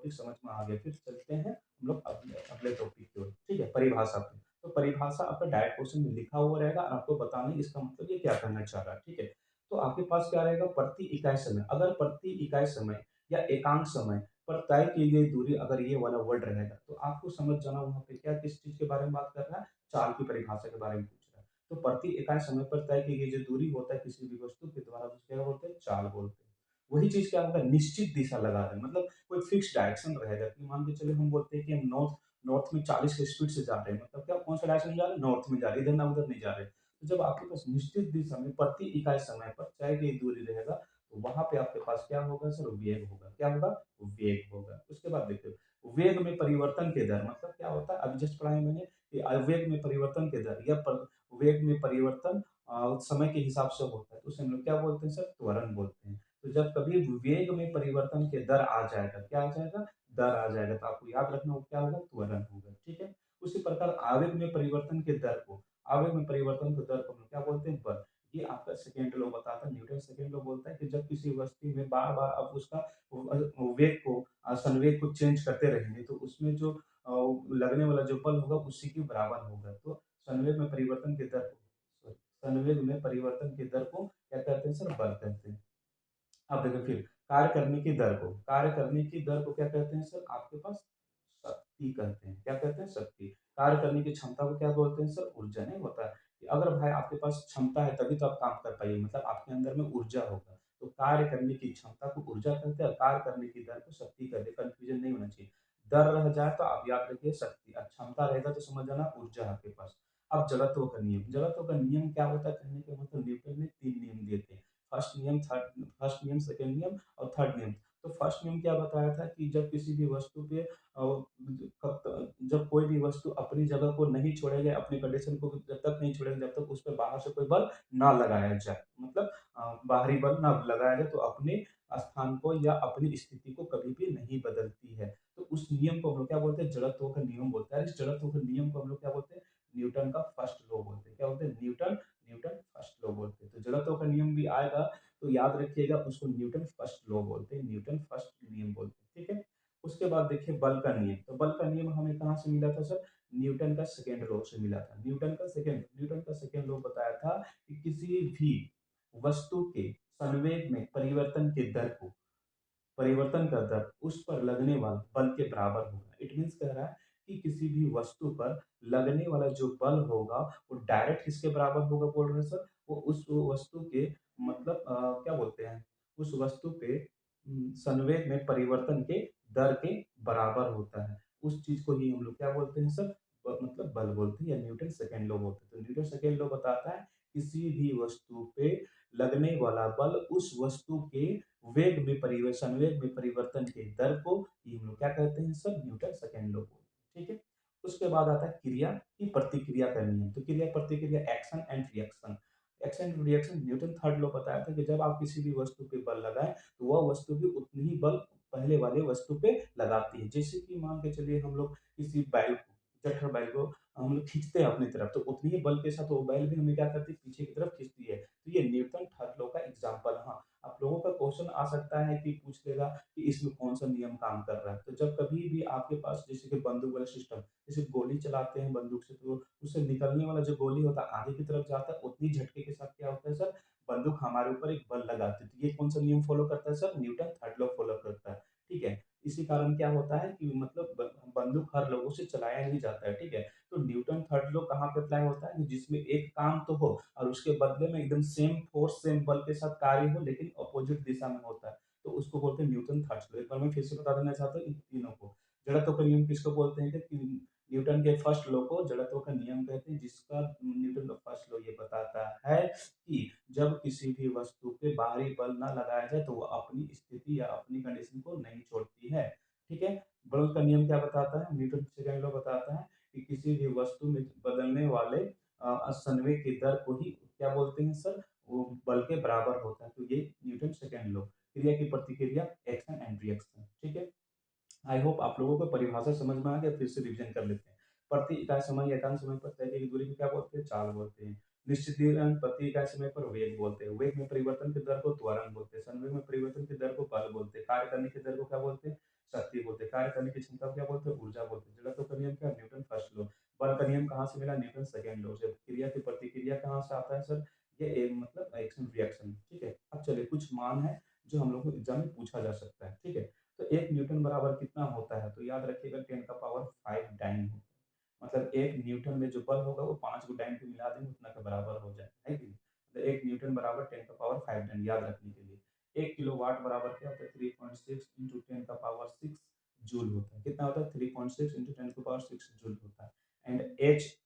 Topic समझ में आ गया। फिर चलते हैं हम लोग अगले अगले टॉपिक की ओर, ठीक है? परिभाषा पे। तो परिभाषा आपका डायरेक्ट क्वेश्चन में लिखा हुआ रहेगा और आपको बताना है इसका मतलब ये क्या कहना चाह रहा है, ठीक है? तो आपके पास क्या रहेगा, प्रति इकाई समय। अगर प्रति इकाई समय या एकांक समय पर तय की गई दूरी, अगर ये वाला वर्ड रहेगा, तो आपको समझ जाना वहाँ पे क्या किस चीज़ के बारे में बात कर रहा है, चाल की परिभाषा के बारे में पूछ रहा है। तो प्रति इकाई समय पर तय की गई जो दूरी होता है किसी भी वस्तु के द्वारा, उसे क्या बोलते हैं, चाल बोलते हैं। वही चीज़ क्या होगा, निश्चित दिशा लगा रहे हैं, मतलब कोई फिक्स डायरेक्शन रहेगा कि मान के चलिए हम बोलते हैं कि हम नॉर्थ नॉर्थ में 40 की स्पीड से जा रहे हैं, मतलब क्या कौन सा डायरेक्शन में जा रहे हैं, नॉर्थ में जा रहे हैं, इधर ना उधर नहीं जा रहे हैं। तो जब आपके पास निश्चित दिशा में प्रति इकाई समय पर तय की दूरी रहेगा, तो वहां पे आपके पास क्या होगा सर, वेग होगा। क्या होगा, वेग होगा। उसके बाद देखिए, वेग में परिवर्तन के दर, मतलब क्या होता है, अभी जस्ट पढ़ा है मैंने कि वेग में परिवर्तन के दर या वेग में परिवर्तन समय के हिसाब से होता है, तो उसे हम लोग क्या बोलते हैं सर, त्वरण बोलते हैं। तो जब कभी वेग में परिवर्तन के दर आ जाएगा, क्या आ जाएगा, दर आ जाएगा, तो आपको याद रखना वो क्या होगा, त्वरण होगा, ठीक है? उसी प्रकार आवेग में परिवर्तन के दर को, आवेग में परिवर्तन के दर को हम लोग क्या बोलते हैं, बल। ये आपका सेकेंड लॉ बताता है, न्यूटन सेकेंड लॉ बोलता है कि जब किसी वस्तु में बार बार आप उसका वेग को, संवेग को चेंज करते रहेंगे, तो उसमें जो लगने वाला जो बल होगा उसी के बराबर होगा। तो संवेग में परिवर्तन के दर को, संवेग में परिवर्तन के दर को क्या कहते हैं सर, बल कहते हैं। अब देखो फिर, कार्य करने की दर को, कार्य करने की दर को क्या कहते हैं सर, आपके पास शक्ति कहते हैं। क्या कहते हैं, शक्ति। कार्य करने की क्षमता को क्या बोलते हैं सर, ऊर्जा। नहीं होता है कि अगर भाई आपके पास क्षमता है तभी तो आप काम कर पाइए, मतलब आपके अंदर में ऊर्जा होगा। तो कार्य करने की क्षमता को ऊर्जा कहते हैं और कार्य करने की दर को शक्ति कहते हैं। कंफ्यूजन नहीं होना चाहिए। दर रह जाए तो आप याद रखिए शक्ति, और क्षमता रहेगा तो समझ जाना ऊर्जा है आपके पास। अब जड़त्व का नियम, जड़त्व का नियम क्या होता है, कहने का मतलब न्यूटन ने 3 नियम दिए थे। फर्स्ट नियम, सेकंड नियम और थर्ड नियम। तो फर्स्ट नियम क्या बताया था कि जब किसी भी वस्तु पे जब कोई भी वस्तु अपनी जगह को नहीं छोड़ेगा, अपनी कंडीशन को जब तक नहीं छोड़ेगा, जब तक उस पे बाहर से कोई बल ना लगाया जाए, मतलब बाहरी बल ना लगाया जाए, तो अपने स्थान को या अपनी स्थिति को कभी भी नहीं बदलती है। तो उस नियम को हम लोग क्या बोलते हैं, जड़त्व का नियम बोलते हैं। इस जड़त्व के नियम को हम लोग क्या बोलते हैं, न्यूटन का फर्स्ट लॉ बोलते हैं। क्या बोलते हैं, न्यूटन न्यूटन फर्स्ट लॉ बोलते हैं। तो जड़त्व का नियम भी आएगा तो याद रखिएगा उसको न्यूटन फर्स्ट लॉ बोलते हैं, न्यूटन फर्स्ट नियम बोलते हैं, ठीक है? उसके बाद देखिए बल का नियम। तो बल का नियम हमें कहाँ से मिला था सर, न्यूटन का सेकेंड लॉ से मिला था। न्यूटन का सेकेंड लॉ बताया था कि किसी भी वस्तु के संवेग में परिवर्तन का दर उस पर लगने वाला बल के बराबर होगा। इट मीन्स कह रहा है कि किसी भी वस्तु पर लगने वाला जो बल होगा वो डायरेक्ट किसके बराबर होगा, बोल रहे हैं सर, वो उस वस्तु के, मतलब क्या बोलते हैं, उस वस्तु पे संवेग में परिवर्तन के दर के बराबर होता है। उस चीज को ही हम लोग क्या बोलते हैं सर, मतलब बल बोलते हैं या न्यूटन सेकेंड लॉ बोलते हैं। तो न्यूटन सेकेंड लॉ बताता है किसी भी वस्तु पे लगने वाला बल उस वस्तु के संवेग में परिवर्तन के दर को ही हम लोग क्या कहते हैं सर, न्यूटन सेकेंड लॉ बोलते हैं, ठीक है? उसके बाद आता है क्रिया की प्रतिक्रिया का नियम। तो क्रिया प्रतिक्रिया, action and reaction. Action and reaction Newton third law बताया था कि जब आप किसी भी वस्तु पे बल लगाएं तो वह वस्तु भी उतनी ही बल पहले वाले वस्तु पे लगाती है। जैसे कि मान के चलिए हम लोग किसी बैल को, जठर बैल को हम लोग खींचते हैं अपनी तरफ, तो उतनी ही बल के साथ वो बैल भी हमें क्या करती है, पीछे की तरफ खींचती है। तो ये न्यूटन थर्ड लॉ का एग्जांपल। हाँ, आप लोगों का क्वेश्चन आ सकता है कि पूछ लेगा कि इसमें कौन सा नियम काम कर रहा है। तो जब कभी भी आपके पास जैसे कि बंदूक वाला सिस्टम, जैसे गोली चलाते हैं बंदूक से, तो उससे निकलने वाला जो गोली होता है आगे की तरफ जाता है, उतनी झटके के साथ क्या होता है सर, बंदूक हमारे ऊपर एक बल लगाती है। तो ये कौन सा नियम फॉलो करता है sir, Newton third law follow करता है, ठीक है? इसी कारण क्या होता है कि मतलब बंदूक हर लोगों से चलाया नहीं जाता है, ठीक है? तो न्यूटन थर्ड लॉ कहाँ पे अप्लाई होता है, जिसमें एक काम तो हो और उसके बदले में एकदम सेम फोर्स सेम बल के साथ कार्य हो, लेकिन अपोजिट दिशा में होता है, तो उसको बोलते हैं न्यूटन थर्ड लॉ। एक बार मैं फिर से बता देना चाहता हूँ इन तीनों को। जड़त्व का नियम किसको बोलते हैं कि न्यूटन के फर्स्ट लॉ को जड़त्व का नियम कहते हैं, जिसका न्यूटन का फर्स्ट लॉ ये बताता है कि जब किसी भी वस्तु पे बाहरी बल ना लगाया जाए तो वो अपनी स्थिति या अपनी कंडीशन को नहीं छोड़ती है, ठीक है? बल का नियम क्या बताता है, न्यूटन सेकंड लॉ बताता है कि किसी भी वस्तु में बदलने वाले संवेग की दर को ही क्या बोलते हैं सर, वो बल के बराबर होता है। तो ये न्यूटन सेकंड लॉ, क्रिया की प्रतिक्रिया, एक्शन एंड रिएक्शन, ठीक है? आई होप आप लोगों को परिभाषा समझ में आ गया। फिर से रिवीजन कर लेते हैं। प्रति इकाई समय या एकांक समय पर तय की दूरी को क्या बोलते हैं, चाल बोलते हैं। निश्चित दूरी प्रति इकाई समय पर वेग बोलते हैं। वेग में परिवर्तन की दर को त्वरण बोलते हैं। संवेग में परिवर्तन की दर को बल बोलते हैं। कार्य करने की दर को क्या बोलते हैं, शक्ति बोलते हैं, कार्य करने की क्षमता को क्या बोलते हैं? ऊर्जा बोलते हैं। जड़त्व का नियम क्या है? Newton first law. बल का नियम कहाँ से मिला? न्यूटन सेकंड लॉ से। क्रिया की प्रतिक्रिया कहाँ से आता है सर? ये मतलब एक्शन रिएक्शन, ठीक है? अब चलिए कुछ मान है जो हम लोग को एग्ज़ाम में पूछा जा सकता है, ठीक है? तो 1 न्यूटन बराबर कितना होता है? तो याद रखिएगा 10 का पावर 5 डाइन होता है। मतलब 1 न्यूटन में जो बल होगा वो 5 को डाइन पे मिला देंगे उतना के बराबर हो जाएगा, है कि नहीं? तो 1 न्यूटन बराबर 10 का पावर 5 डाइन याद रखने के लिए। 1 किलोवाट बराबर क्या होता है? 3.6 इंटू 10 का पावर 6 जूल होता है। कितना होता है? 3.6 इंटू 10 की पावर 6 जूल होता है। And H